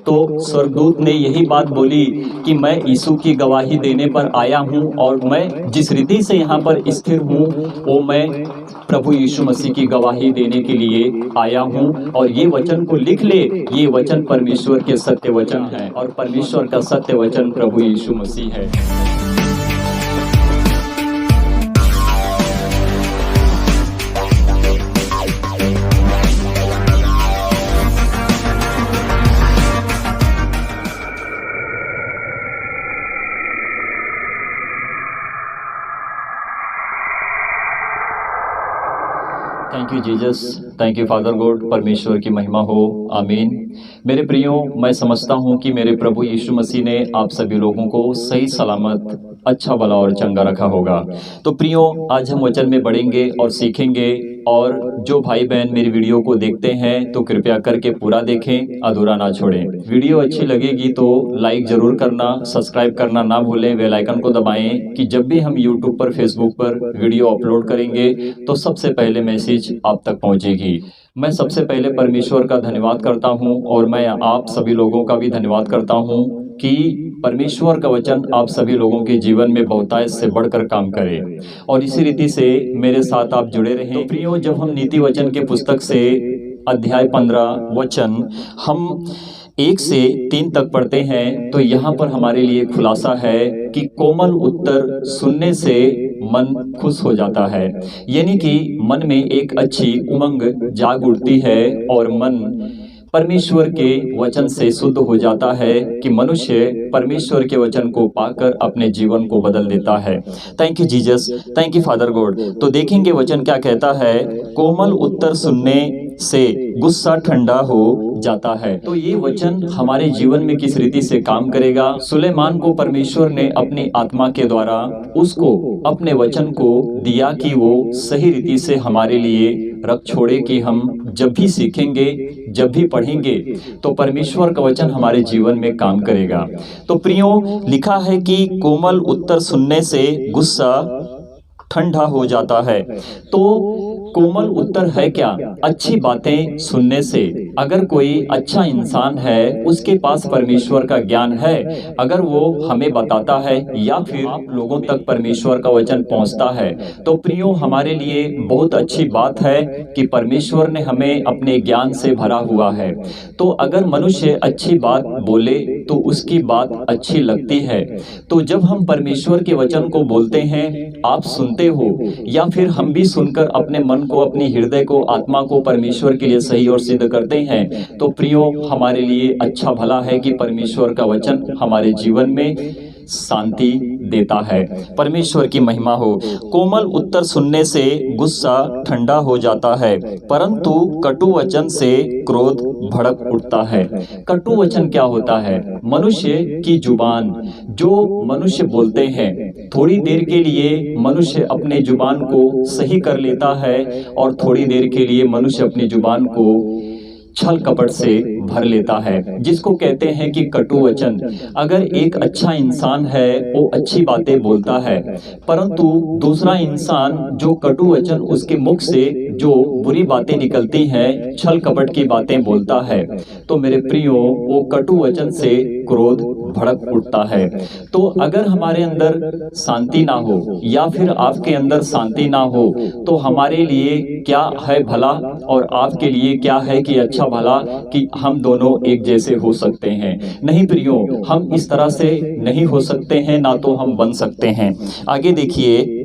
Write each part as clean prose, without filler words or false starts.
तो स्वर्गदूत ने यही बात बोली कि मैं यीशु की गवाही देने पर आया हूँ और मैं जिस रीति से यहाँ पर स्थिर हूँ वो मैं प्रभु यीशु मसीह की गवाही देने के लिए आया हूँ। और ये वचन को लिख ले, ये वचन परमेश्वर के सत्य वचन है और परमेश्वर का सत्य वचन प्रभु यीशु मसीह है। Thank you Jesus, thank you father God. परमेश्वर की महिमा हो, आमीन। मेरे प्रियो, मैं समझता हूँ कि मेरे प्रभु यीशु मसीह ने आप सभी लोगों को सही सलामत, अच्छा भला और चंगा रखा होगा। तो प्रियो, आज हम वचन में बढ़ेंगे और सीखेंगे। और जो भाई बहन मेरी वीडियो को देखते हैं तो कृपया करके पूरा देखें, अधूरा ना छोड़ें। वीडियो अच्छी लगेगी तो लाइक जरूर करना, सब्सक्राइब करना ना भूलें, बेल आइकन को दबाएं कि जब भी हम यूट्यूब पर, फेसबुक पर वीडियो अपलोड करेंगे तो सबसे पहले मैसेज आप तक पहुंचेगी। मैं सबसे पहले परमेश्वर का धन्यवाद करता हूं और मैं आप सभी लोगों का भी धन्यवाद करता हूं कि परमेश्वर का वचन आप सभी लोगों के जीवन में बहुतायत से बढ़कर काम करे और इसी रीति से मेरे साथ आप जुड़े रहें। तो प्रियो, जब हम नीति वचन के पुस्तक से अध्याय 15 वचन हम 1 से 3 तक पढ़ते हैं तो यहाँ पर हमारे लिए खुलासा है कि कोमल उत्तर सुनने से मन खुश हो जाता है, यानी कि मन में एक अच्छी उमंग जाग उठती है और मन परमेश्वर के वचन से शुद्ध हो जाता है कि मनुष्य परमेश्वर के वचन को पाकर अपने जीवन को बदल देता है। Thank you Jesus, thank you father God. तो देखेंगे वचन क्या कहता है। कोमल उत्तर सुनने से गुस्सा ठंडा हो जाता है। तो ये वचन हमारे जीवन में किस रीति से काम करेगा। सुलेमान को परमेश्वर ने अपनी आत्मा के द्वारा उसको अपने वचन को दिया कि वो सही रीति से हमारे लिए रख छोड़े कि हम जब भी सीखेंगे, जब भी पढ़ेंगे तो परमेश्वर का वचन हमारे जीवन में काम करेगा। तो प्रियो, लिखा है कि कोमल उत्तर सुनने से गुस्सा ठंडा हो जाता है। तो कोमल उत्तर है क्या? अच्छी बातें सुनने से। अगर कोई अच्छा इंसान है, उसके पास परमेश्वर का ज्ञान है, अगर वो हमें बताता है या फिर आप लोगों तक परमेश्वर का वचन पहुंचता है तो प्रियो, हमारे लिए बहुत अच्छी बात है कि परमेश्वर ने हमें अपने ज्ञान से भरा हुआ है। तो अगर मनुष्य अच्छी बात बोले तो उसकी बात अच्छी लगती है। तो जब हम परमेश्वर के वचन को बोलते हैं, आप सुनते हो या फिर हम भी सुनकर अपने मन को, अपनी हृदय को, आत्मा को परमेश्वर के लिए सही और सिद्ध करते हैं तो प्रियो, हमारे लिए अच्छा भला है कि परमेश्वर का वचन हमारे जीवन में शांति देता है। परमेश्वर की महिमा हो। कोमल उत्तर सुनने से गुस्सा ठंडा हो जाता है, परंतु कटु वचन से क्रोध भड़क उठता है। कटु वचन क्या होता है? मनुष्य की जुबान, जो मनुष्य बोलते हैं, थोड़ी देर के लिए मनुष्य अपने जुबान को सही कर लेता है और थोड़ी देर के लिए मनुष्य अपनी जुबान को छल कपट से भर लेता है, जिसको कहते हैं कि कटु वचन। अगर एक अच्छा इंसान है वो अच्छी बातें बोलता है, परंतु दूसरा इंसान जो कटु वचन उसके मुख से जो बुरी बातें निकलती हैं, छल कपट की बातें बोलता है, तो मेरे प्रियो, वो कटु वचन से क्रोध भड़क उठता है। तो अगर हमारे अंदर शांति ना हो या फिर आपके अंदर शांति ना हो तो हमारे लिए क्या है भला और आपके लिए क्या है कि अच्छा भला कि हम दोनों एक जैसे हो सकते हैं। नहीं प्रियो, हम इस तरह से नहीं हो सकते हैं, ना तो हम बन सकते हैं। आगे देखिए,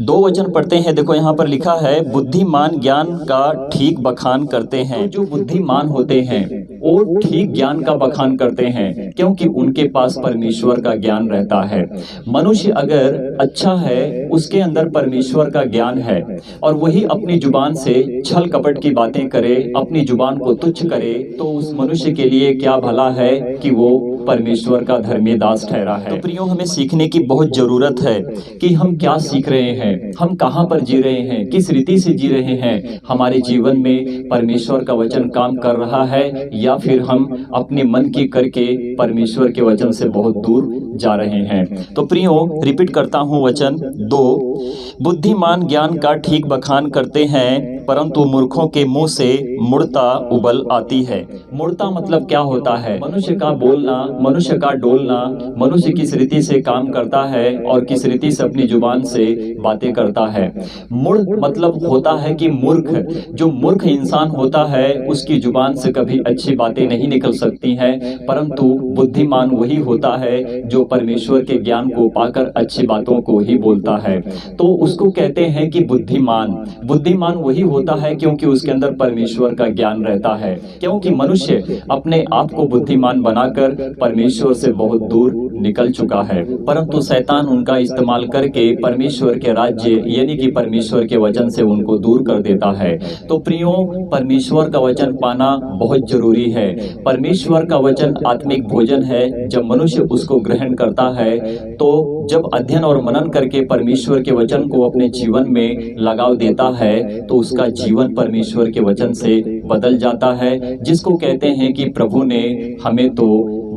2 वचन पढ़ते हैं। देखो यहाँ पर लिखा है, बुद्धिमान ज्ञान का ठीक बखान करते हैं। जो बुद्धिमान होते हैं वो ठीक ज्ञान का बखान करते हैं, क्योंकि उनके पास परमेश्वर का ज्ञान रहता है। मनुष्य अगर अच्छा है, उसके अंदर परमेश्वर का ज्ञान है और वही अपनी जुबान से छल कपट की बातें करे, अपनी जुबान को तुच्छ करे, तो उस मनुष्य के लिए क्या भला है कि वो परमेश्वर का धर्मी दास ठहरा है। तो प्रियो, हमें सीखने की बहुत जरूरत है कि हम क्या सीख रहे हैं, हम कहाँ पर जी रहे हैं, किस रीति से जी रहे हैं। हमारे जीवन में परमेश्वर का वचन काम कर रहा है या फिर हम अपने मन की करके परमेश्वर के वचन से बहुत दूर जा रहे हैं। तो प्रियो, रिपीट करता हूँ वचन 2, बुद्धिमान ज्ञान का ठीक बखान करते हैं परंतु मूर्खों के मुंह से मूढ़ता उबल आती है। मूढ़ता मतलब क्या होता है? मनुष्य का बोलना, मनुष्य का डोलना, मनुष्य किस रीति से काम करता है और किस रीति से अपनी जुबान से बातें करता है। मूढ़ मतलब होता है कि मूर्ख। जो मूर्ख इंसान होता है उसकी जुबान से कभी अच्छी बातें नहीं निकल सकती हैं, परंतु बुद्धिमान वही होता है जो परमेश्वर के ज्ञान को पाकर अच्छी बातों को ही बोलता है। तो उसको कहते हैं कि बुद्धिमान। बुद्धिमान वही होता है क्योंकि उसके अंदर परमेश्वर का ज्ञान रहता है। क्योंकि मनुष्य अपने आप को बुद्धिमान बनाकर परमेश्वर से बहुत दूर निकल चुका है, परंतु शैतान उनका इस्तेमाल करके परमेश्वर के राज्य यानी कि परमेश्वर के वचन से उनको दूर कर देता है। तो प्रियो, परमेश्वर का वचन पाना बहुत जरूरी है। परमेश्वर का वचन आत्मिक भोजन है। जब मनुष्य उसको ग्रहण करता है, तो जब अध्ययन और मनन करके परमेश्वर के वचन को अपने जीवन में लगाव देता है, तो उसका जीवन परमेश्वर के वचन से बदल जाता है, जिसको कहते हैं कि प्रभु ने हमें तो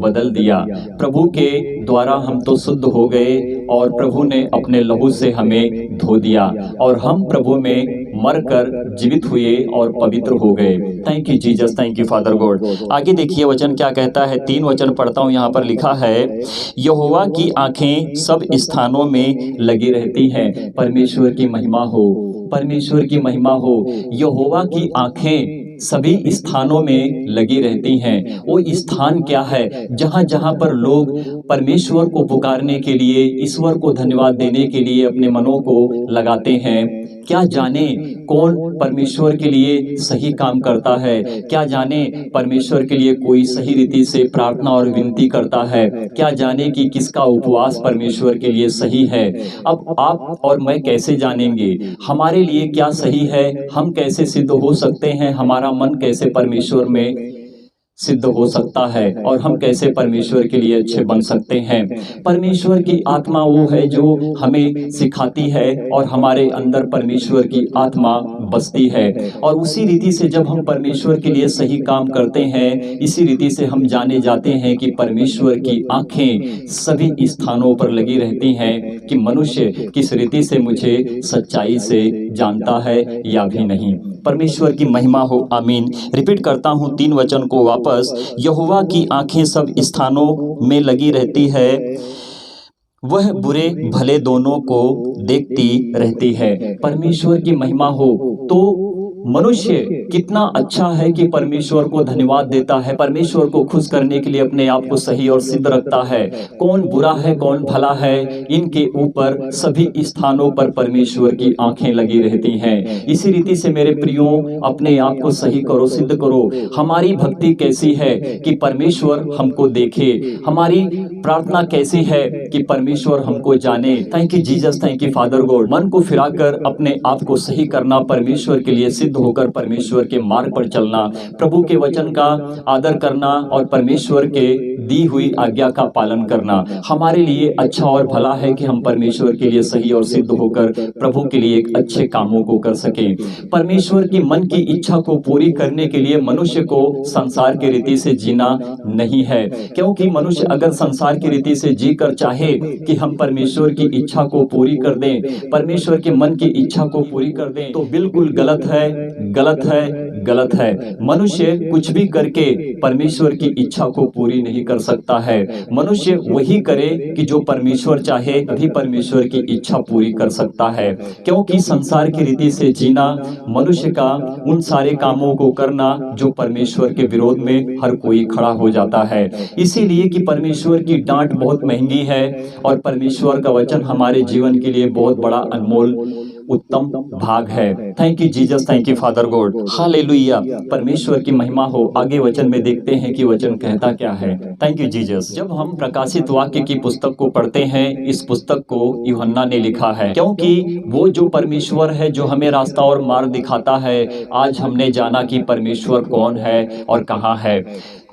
बदल दिया। प्रभु के द्वारा हम तो शुद्ध हो गए और प्रभु ने अपने लहू से हमें धो दिया और हम प्रभु में मरकर जीवित हुए और पवित्र हो गए। Thank you Jesus, thank you father God. आगे देखिए वचन क्या कहता है। 3 वचन पढ़ता हूँ। यहाँ पर लिखा है, यहोवा की आंखें सब स्थानों में लगी रहती हैं। परमेश्वर की महिमा हो, परमेश्वर की महिमा हो। यहोवा की आंखें सभी स्थानों में लगी रहती हैं। वो स्थान क्या है? जहाँ जहाँ पर लोग परमेश्वर को पुकारने के लिए, ईश्वर को धन्यवाद देने के लिए अपने मनों को लगाते हैं। क्या जाने कौन परमेश्वर के लिए सही काम करता है? क्या जाने परमेश्वर के लिए कोई सही रीति से प्रार्थना और विनती करता है? क्या जाने कि किसका उपवास परमेश्वर के लिए सही है? अब आप और मैं कैसे जानेंगे हमारे लिए क्या सही है? हम कैसे सिद्ध हो सकते हैं? हमारा मन कैसे परमेश्वर में सिद्ध हो सकता है और हम कैसे परमेश्वर के लिए अच्छे बन सकते हैं? परमेश्वर की आत्मा वो है जो हमें सिखाती है और हमारे अंदर परमेश्वर की आत्मा बसती है, और उसी रीति से जब हम परमेश्वर के लिए सही काम करते हैं, इसी रीति से हम जाने जाते हैं कि परमेश्वर की आंखें सभी स्थानों पर लगी रहती हैं कि मनुष्य किस रीति से मुझे सच्चाई से जानता है या भी नहीं। परमेश्वर की महिमा हो, आमीन। रिपीट करता हूँ 3 वचन को वापस। यहोवा की आंखें सब स्थानों में लगी रहती है, वह बुरे भले दोनों को देखती रहती है। परमेश्वर की महिमा हो। तो मनुष्य कितना अच्छा है कि परमेश्वर को धन्यवाद देता है, परमेश्वर को खुश करने के लिए अपने आप को सही और सिद्ध रखता है। कौन बुरा है कौन भला है, इनके ऊपर सभी स्थानों पर परमेश्वर की आंखें लगी रहती हैं। इसी रीति से मेरे प्रियो, अपने आप को सही करो, सिद्ध करो। हमारी भक्ति कैसी है कि परमेश्वर हमको देखे? हमारी प्रार्थना कैसी है कि परमेश्वर हमको जाने? Thank you Jesus, thank you father God. मन को फिराकर अपने आप को सही करना, परमेश्वर के लिए सिद्ध होकर परमेश्वर के मार्ग पर चलना, प्रभु के वचन का आदर करना और परमेश्वर के दी हुई आज्ञा का पालन करना हमारे लिए अच्छा और भला है कि हम परमेश्वर के लिए सही और सिद्ध होकर प्रभु के लिए एक अच्छे कामों को कर सकें। परमेश्वर की मन की इच्छा को पूरी करने के लिए मनुष्य को संसार की रीति से जीना नहीं है, क्योंकि मनुष्य अगर संसार की रीति से जीकर चाहे कि हम परमेश्वर की इच्छा को पूरी कर दें, परमेश्वर के मन की इच्छा को पूरी कर दें, तो बिल्कुल गलत है, गलत है, गलत है। मनुष्य कुछ भी करके परमेश्वर की इच्छा को पूरी नहीं कर सकता है। मनुष्य वही करे कि जो परमेश्वर चाहे, तभी परमेश्वर की इच्छा पूरी कर सकता है। क्योंकि संसार की रीति से जीना, मनुष्य का उन सारे कामों को करना जो परमेश्वर के विरोध में हर कोई खड़ा हो जाता है। इसीलिए कि परमेश्वर की डांट बहुत महंगी है और परमेश्वर का वचन हमारे जीवन के लिए बहुत बड़ा अनमोल उत्तम भाग है। Thank you Jesus, thank you father God. Hallelujah, परमेश्वर की महिमा हो। आगे वचन में देखते हैं कि वचन कहता क्या है। Thank you Jesus. जब हम प्रकाशित वाक्य की पुस्तक को पढ़ते हैं, इस पुस्तक को यूहन्ना ने लिखा है, क्योंकि वो जो परमेश्वर है जो हमें रास्ता और मार्ग दिखाता है। आज हमने जाना कि परमेश्वर कौन है और कहाँ है।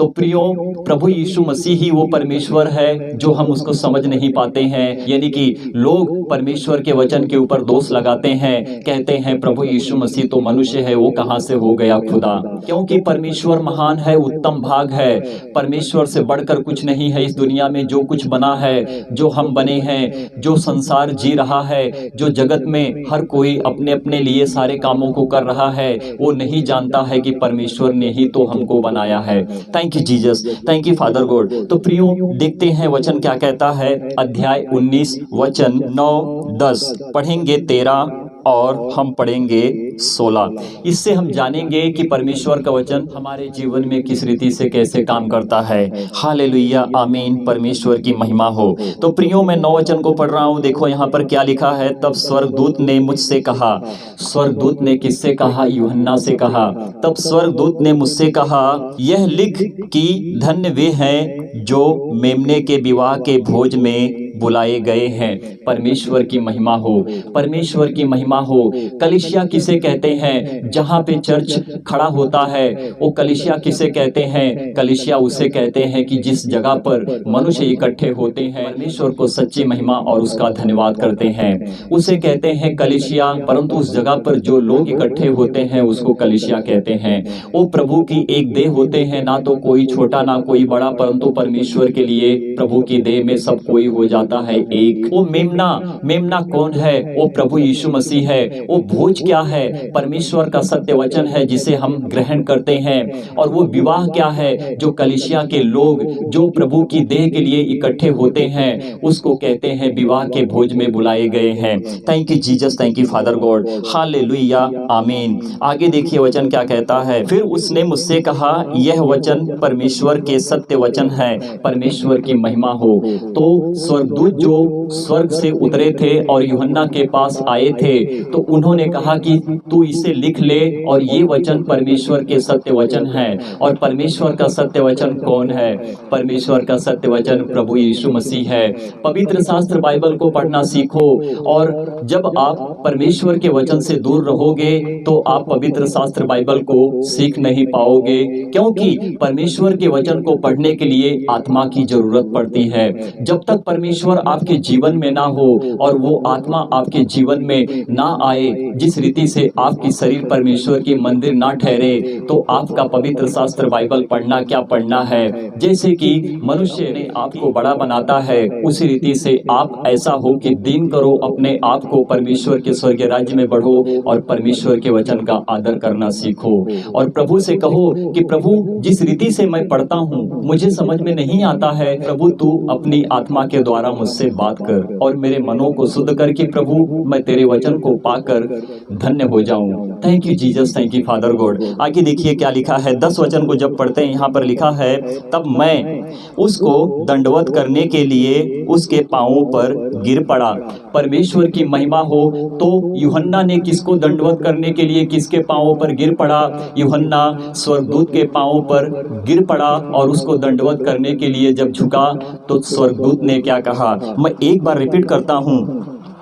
तो प्रियो, प्रभु यीशु मसीह ही वो परमेश्वर है जो हम उसको समझ नहीं पाते हैं। यानी कि लोग परमेश्वर के वचन के ऊपर दोष लगाते हैं, कहते हैं प्रभु यीशु मसीह तो मनुष्य है, वो कहाँ से हो गया खुदा। क्योंकि परमेश्वर महान है, उत्तम भाग है, परमेश्वर से बढ़कर कुछ नहीं है इस दुनिया में। जो कुछ बना है, जो हम बने हैं, जो संसार जी रहा है, जो जगत में हर कोई अपने अपने लिए सारे कामों को कर रहा है, वो नहीं जानता है कि परमेश्वर ने ही तो हमको बनाया है। Thank you Jesus, thank you father God. तो प्रियो, देखते हैं वचन क्या कहता है। अध्याय 19 वचन 9-10 पढ़ेंगे, 13 और हम पढ़ेंगे 16। इससे हम जानेंगे कि परमेश्वर का वचन हमारे जीवन में किस रीति से कैसे काम करता है। हालेलुया, आमीन, परमेश्वर की महिमा हो। तो प्रियो, मैं 9 वचन को पढ़ रहा हूँ। देखो यहाँ पर क्या लिखा है। तब स्वर्गदूत ने मुझसे कहा। स्वर्गदूत ने किससे कहा? यूहन्ना से कहा। तब स्वर्गदूत ने मुझसे कहा, यह लिख कि धन्य वे हैं जो मेमने के विवाह के भोज में बुलाए गए हैं। परमेश्वर की महिमा हो, परमेश्वर की महिमा हो। कलीसिया किसे कहते हैं? जहाँ पे चर्च खड़ा होता है वो कलीसिया किसे कहते हैं? कलीसिया उसे कहते हैं कि जिस जगह पर मनुष्य इकट्ठे होते हैं, परमेश्वर को सच्ची महिमा और उसका धन्यवाद करते हैं, उसे कहते हैं कलीसिया। परंतु उस जगह पर जो लोग इकट्ठे होते हैं उसको कलीसिया कहते हैं। वो प्रभु की एक देह होते हैं, ना तो कोई छोटा ना कोई बड़ा, परंतु परमेश्वर के लिए प्रभु की देह में सब कोई हो जाता है एक। वो मेमना कौन है? वो प्रभु यीशु मसीह है। वो भोज क्या है? परमेश्वर का सत्य वचन है जिसे हम ग्रहण करते हैं। और वो विवाह क्या है? जो कलीसिया के लोग जो प्रभु की देह के लिए इकट्ठे होते हैं उसको कहते हैं विवाह के भोज में बुलाए गए हैं। Thank you Jesus, thank you father God, hallelujah, आमीन। आगे देखिए वचन क्या कहता है। फिर उसने मुझसे कहा, यह वचन परमेश्वर के सत्य वचन है। परमेश्वर की महिमा हो। तो स्वर्गदूत जो स्वर्ग से उतरे थे और यूहन्ना के पास आए थे, तो उन्होंने कहा कि तू इसे लिख ले, और ये वचन परमेश्वर के सत्य वचन है। और परमेश्वर का सत्य वचन कौन है? परमेश्वर का सत्य वचन प्रभु यीशु मसीह है। पवित्र शास्त्र बाइबल को पढ़ना सीखो, और जब आप परमेश्वर के वचन से दूर रहोगे तो आप पवित्र शास्त्र बाइबल को सीख नहीं पाओगे। क्योंकि परमेश्वर के वचन को पढ़ने के लिए आत्मा की जरूरत पड़ती है। जब तक परमेश्वर आपके जीवन में ना हो और वो आत्मा आपके जीवन में ना आए, जिस रीति से आपकी शरीर परमेश्वर की मंदिर ना ठहरे, तो आपका पवित्र शास्त्र बाइबल पढ़ना क्या पढ़ना है। जैसे कि मनुष्य ने आपको बड़ा बनाता है, उसी रीति से आप ऐसा हो कि दिन करो अपने आप को, परमेश्वर के स्वर्गीय राज्य में बढ़ो और परमेश्वर के वचन का आदर करना सीखो। और प्रभु से कहो कि प्रभु, जिस रीति से मैं पढ़ता हूँ मुझे समझ में नहीं आता है, प्रभु तू अपनी आत्मा के द्वारा मुझसे बात कर और मेरे मनों को शुद्ध कर कि प्रभु मैं तेरे वचन को पाकर धन्य हो जाऊं। Thank you Jesus, thank you father God. आगे देखिए क्या लिखा है। 10 वचन को जब पढ़ते हैं यहाँ पर लिखा है, तब मैं उसको दंडवत करने के लिए उसके पांवों पर गिर पड़ा। परमेश्वर की महिमा हो। तो यूहन्ना ने किसको दंडवत करने के लिए किसके पांवों पर गिर पड़ा? यूहन्ना स्वर्गदूत के पांवों पर गिर पड़ा और उसको दंडवत करने के लिए जब झुका तो स्वर्गदूत ने क्या कहा? मैं एक बार रिपीट करता हूँ।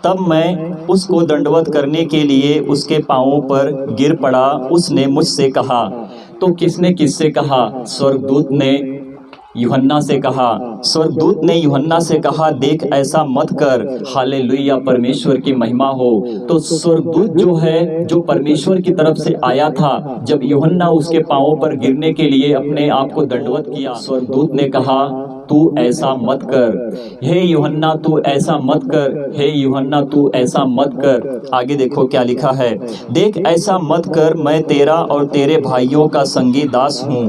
तब मैं उसको दंडवत करने के लिए उसके पांवों पर गिर पड़ा। उसने मुझसे कहा। तो किसने किससे कहा? स्वर्गदूत ने यूहन्ना से कहा। स्वर्गदूत ने यूहन्ना से कहा, देख ऐसा मत कर। हालेलुया, परमेश्वर की महिमा हो। तो स्वर्गदूत जो है, जो परमेश्वर की तरफ से आया था, जब यूहन्ना उसके पांवों पर गिरने के लिए अपने आप को दंडवत किया, स्वर्गदूत ने कहा, तू ऐसा मत कर। हे यूहन्ना तू ऐसा मत कर। हे यूहन्ना तू ऐसा मत कर। आगे देखो क्या लिखा है। देख ऐसा मत कर, मैं तेरा और तेरे भाइयों का संगी दास हूँ।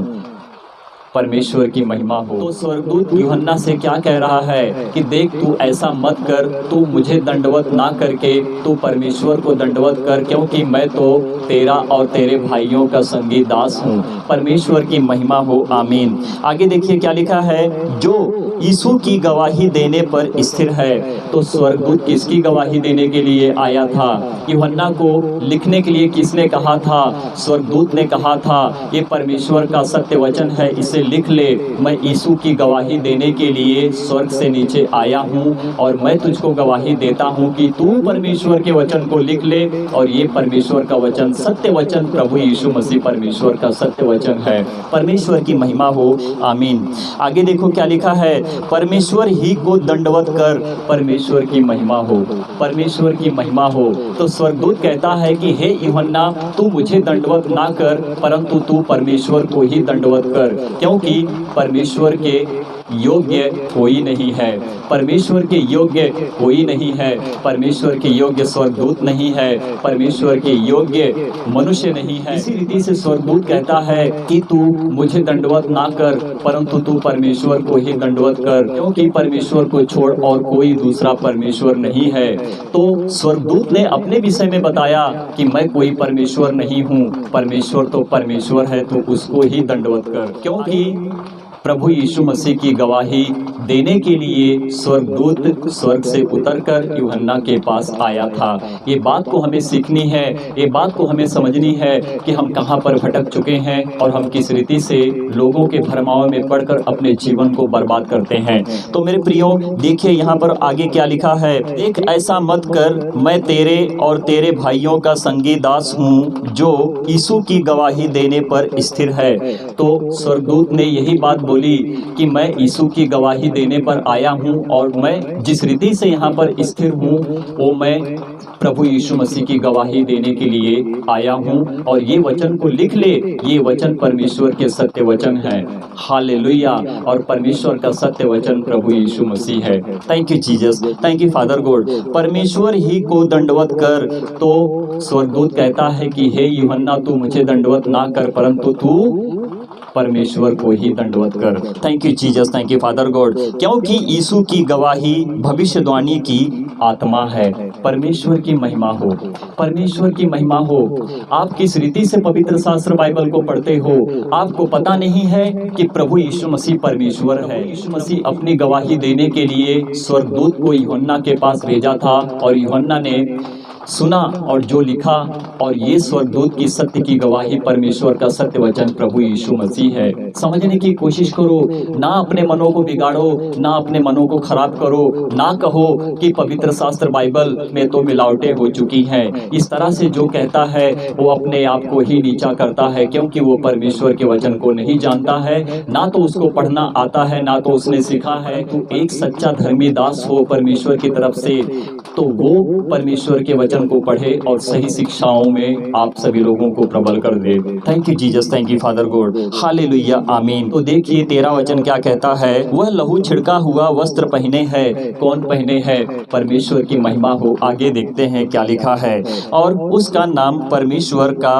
परमेश्वर की महिमा हो। तो स्वर्गदूत यूहन्ना से क्या कह रहा है कि देख तू ऐसा मत कर, तू मुझे दंडवत ना करके तू परमेश्वर को दंडवत कर, क्योंकि मैं तो तेरा और तेरे भाइयों का संगी दास हूँ। परमेश्वर की महिमा हो, आमीन। आगे देखिए क्या लिखा है। जो यीशु की गवाही देने पर स्थिर है। तो स्वर्गदूत किसकी गवाही देने के लिए आया था? यूहन्ना को लिखने के लिए किसने कहा था? स्वर्गदूत ने कहा था। ये परमेश्वर का सत्य वचन है, इसे से लिख ले, मैं यीशु की गवाही देने के लिए स्वर्ग से नीचे आया हूँ और मैं तुझको गवाही देता हूँ कि तू परमेश्वर के वचन को लिख ले और ये परमेश्वर का वचन, सत्य वचन प्रभु यीशु मसीह परमेश्वर का सत्य वचन है। परमेश्वर की महिमा हो, आमीन। आगे देखो क्या लिखा है, परमेश्वर ही को दंडवत कर, परमेश्वर की महिमा हो, परमेश्वर की महिमा हो। तो स्वर्गदूत कहता है कि हे यूहन्ना, तू मुझे दंडवत ना कर, परंतु तू परमेश्वर को ही दंडवत कर, क्योंकि परमेश्वर के योग्य कोई नहीं है, परमेश्वर के योग्य कोई नहीं है, परमेश्वर के योग्य स्वर्गदूत नहीं है, परमेश्वर के योग्य मनुष्य नहीं है। इसी रीति से स्वर्गदूत कहता है कि तू मुझे दंडवत ना कर, परंतु तू परमेश्वर को ही दंडवत कर, क्योंकि परमेश्वर को छोड़ और कोई दूसरा परमेश्वर नहीं है। तो स्वर्गदूत ने अपने विषय में बताया कि मैं कोई परमेश्वर नहीं हूँ, परमेश्वर तो परमेश्वर है, तो उसको ही दंडवत कर। क्योंकि प्रभु यीशु मसीह की गवाही देने के लिए स्वर्गदूत स्वर्ग से उतरकर यूहन्ना के पास आया था। ये बात को हमें सीखनी है, ये बात को हमें समझनी है कि हम कहाँ पर भटक चुके हैं और हम किस रीति से लोगों के भरमाव में पड़कर अपने जीवन को बर्बाद करते हैं। तो मेरे प्रियो, देखिए यहाँ पर आगे क्या लिखा है, एक ऐसा मत कर, मैं तेरे और तेरे भाइयों का संगी दास हूँ जो यीशु की गवाही देने पर स्थिर है। तो स्वर्गदूत ने यही बात बोली कि मैं यीशु की गवाही देने पर आया हूं और मैं जिस रीति से यहाँ पर स्थिर हूं वो मैं प्रभु यीशु मसीह की गवाही देने के लिए आया हूं। और ये वचन को लिख ले, ये वचन परमेश्वर के सत्य वचन है, हालेलुया। और परमेश्वर का सत्य वचन प्रभु यीशु मसीह है। Thank you Jesus, thank you father God. परमेश्वर ही को दंडवत कर। तो स्वर्गदूत कहता है कि हे यूहन्ना, तू मुझे दंडवत ना कर, परंतु तू परमेश्वर को ही दंडवत कर। Thank you Jesus, thank you father God. क्योंकि यीशु की गवाही भविष्यवाणी की आत्मा है। परमेश्वर की महिमा हो, परमेश्वर की महिमा हो। आप किस रीति से पवित्र शास्त्र बाइबल को पढ़ते हो, आपको पता नहीं है कि प्रभु यीशु मसीह परमेश्वर है। यीशु मसीह अपनी गवाही देने के लिए स्वर्गदूत को यूहन्ना के पास भेजा था और यूहन्ना ने सुना और जो लिखा, और ये स्वर्गदूत की सत्य की गवाही परमेश्वर का सत्य वचन प्रभु यीशु मसीह है। समझने की कोशिश करो, ना अपने मनों को बिगाड़ो, ना अपने मनों को खराब करो, ना कहो कि पवित्र शास्त्र बाइबल में तो मिलावटें हो चुकी हैं। इस तरह से जो कहता है वो अपने आप को ही नीचा करता है, क्योंकि वो परमेश्वर के वचन को नहीं जानता है, ना तो उसको पढ़ना आता है, ना तो उसने सीखा है। तो एक सच्चा धर्मी दास हो परमेश्वर की तरफ से, तो वो परमेश्वर के वचन को पढ़े और सही शिक्षाओं में आप सभी लोगों को प्रबल कर दे। Thank you Jesus, thank you father God, hallelujah, amen. तो देखिए 13 वचन क्या कहता है, वह लहू छिड़का हुआ वस्त्र पहने है। कौन पहने है? परमेश्वर की महिमा हो। आगे देखते हैं क्या लिखा है, और उसका नाम परमेश्वर का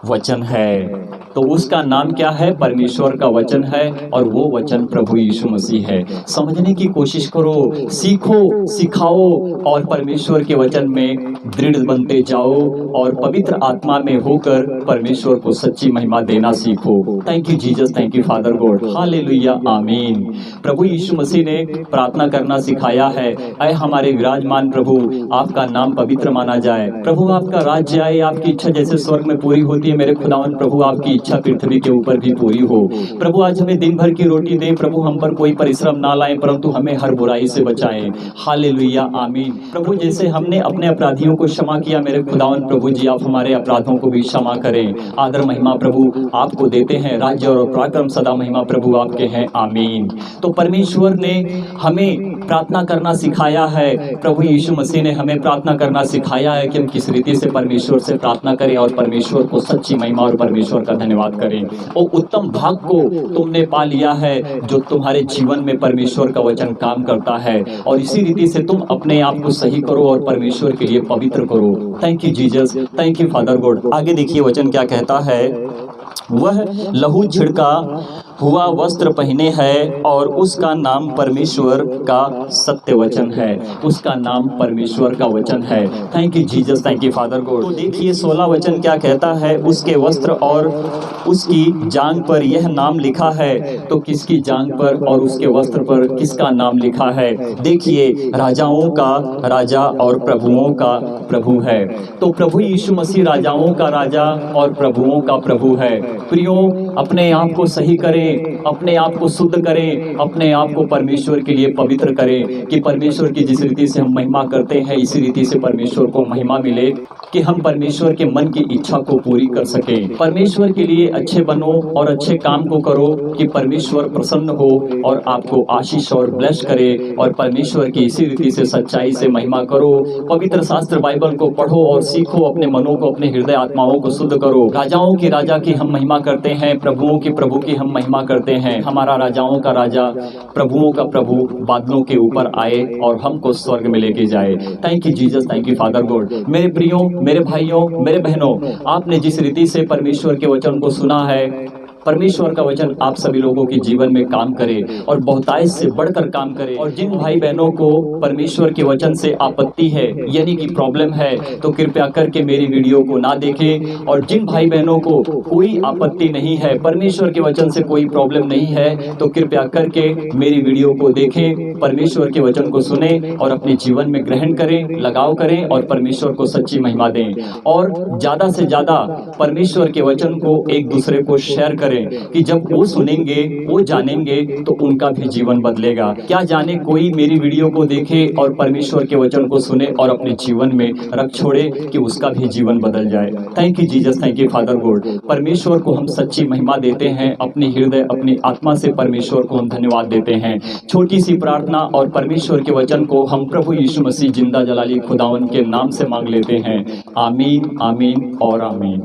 वचन है। तो उसका नाम क्या है? परमेश्वर का वचन है, और वो वचन प्रभु यीशु मसीह है। समझने की कोशिश करो, सीखो, सिखाओ और परमेश्वर के वचन में दृढ़ बनते जाओ और पवित्र आत्मा में होकर परमेश्वर को सच्ची महिमा देना सीखो। Thank you Jesus, thank you father God, hallelujah, आमीन। प्रभु यीशु मसीह ने प्रार्थना करना सिखाया है, ऐ हमारे विराजमान प्रभु, आपका नाम पवित्र माना जाए। प्रभु आपका राज्य आए, आपकी इच्छा जैसे स्वर्ग में पूरी होती है, मेरे खुदावन प्रभु आपकी इच्छा पृथ्वी के ऊपर भी पूरी हो। प्रभु आज हमें दिन भर की रोटी दे, प्रभु हम पर कोई परिश्रम ना लाए, परंतु हमें हर बुराई से बचाएं। हालेलुया, आमीन। प्रभु जैसे हमने अपने अपराधियों को क्षमा किया, मेरे खुदावन प्रभु जी आप हमारे अपराधों को भी क्षमा करें। आदर महिमा प्रभु आपको देते हैं, राज्य और पराक्रम सदा महिमा प्रभु आपके हैं, आमीन। तो परमेश्वर ने हमें प्रार्थना करना सिखाया है, प्रभु यीशु मसीह ने हमें प्रार्थना करना सिखाया है कि हम किस रीति से परमेश्वर से प्रार्थना करें और परमेश्वर को सच्ची महिमा और परमेश्वर का धन्यवाद करें। और उत्तम भाग को तुमने पा लिया है जो तुम्हारे जीवन में परमेश्वर का वचन काम करता है, और इसी रीति से तुम अपने आप को सही करो और परमेश्वर के लिए पवित्र करो। Thank you Jesus, thank you father God. आगे देखिए वचन क्या कहता है, वह लहू छिड़का हुआ वस्त्र पहने है और उसका नाम परमेश्वर का सत्य वचन है। उसका नाम परमेश्वर का वचन है। Thank you Jesus, thank you father God. तो देखिए 16 वचन क्या कहता है, उसके वस्त्र और उसकी जांघ पर यह नाम लिखा है। तो किसकी जांघ पर और उसके वस्त्र पर किसका नाम लिखा है? देखिए, राजाओं का राजा और प्रभुओं का प्रभु है। तो प्रभु यीशु मसीह राजाओं का राजा और प्रभुओं का प्रभु है। प्रियो, अपने आप को सही करें करें, अपने आप को शुद्ध करें, अपने आप को परमेश्वर के लिए पवित्र करें कि परमेश्वर की जिस रीति से हम महिमा करते हैं इसी रीति से परमेश्वर को महिमा मिले, कि हम परमेश्वर के मन की इच्छा को पूरी कर सकें। परमेश्वर के लिए अच्छे बनो और अच्छे काम को करो कि परमेश्वर प्रसन्न हो और आपको आशीष और ब्लेस करे, और परमेश्वर की इसी रीति से सच्चाई से महिमा करो। पवित्र शास्त्र बाइबल को पढ़ो और सीखो, अपने मनों को, अपने हृदय आत्माओं को शुद्ध करो। राजाओं की राजा की हम महिमा करते हैं, प्रभुओं की प्रभु की हम महिमा करते हैं। हमारा राजाओं का राजा, प्रभुओं का प्रभु बादलों के ऊपर आए और हमको स्वर्ग में लेके जाए। Thank you Jesus, thank you father God. मेरे प्रियो, मेरे भाइयों, मेरे बहनों, आपने जिस रीति से परमेश्वर के वचन को सुना है, परमेश्वर का वचन आप सभी लोगों के जीवन में काम करे और बहुतायत से बढ़कर काम करे। और जिन भाई बहनों को परमेश्वर के वचन से आपत्ति है, यानी कि प्रॉब्लम है, तो कृपया करके मेरी वीडियो को ना देखें। और जिन भाई बहनों को कोई आपत्ति नहीं है, परमेश्वर के वचन से कोई प्रॉब्लम नहीं है, तो कृपया करके मेरी वीडियो को देखें, परमेश्वर के वचन को सुने और अपने जीवन में ग्रहण करें, लगाव करें और परमेश्वर को सच्ची महिमा दें। और ज्यादा से ज्यादा परमेश्वर के वचन को एक दूसरे को शेयर करें, कि जब वो सुनेंगे, वो जानेंगे, तो उनका भी जीवन बदलेगा। क्या जाने कोई मेरी वीडियो को देखे और परमेश्वर के वचन को सुने और अपने जीवन में रख छोड़े कि उसका भी जीवन बदल जाए। Thank you Jesus, thank you father God. परमेश्वर को हम सच्ची महिमा देते हैं, अपनी हृदय, अपनी आत्मा से परमेश्वर को हम धन्यवाद देते हैं। छोटी सी प्रार्थना और परमेश्वर के वचन को हम प्रभु यीशु मसीह जिंदा जलाली खुदावन के नाम से मांग लेते हैं। आमीन, आमीन और आमीन।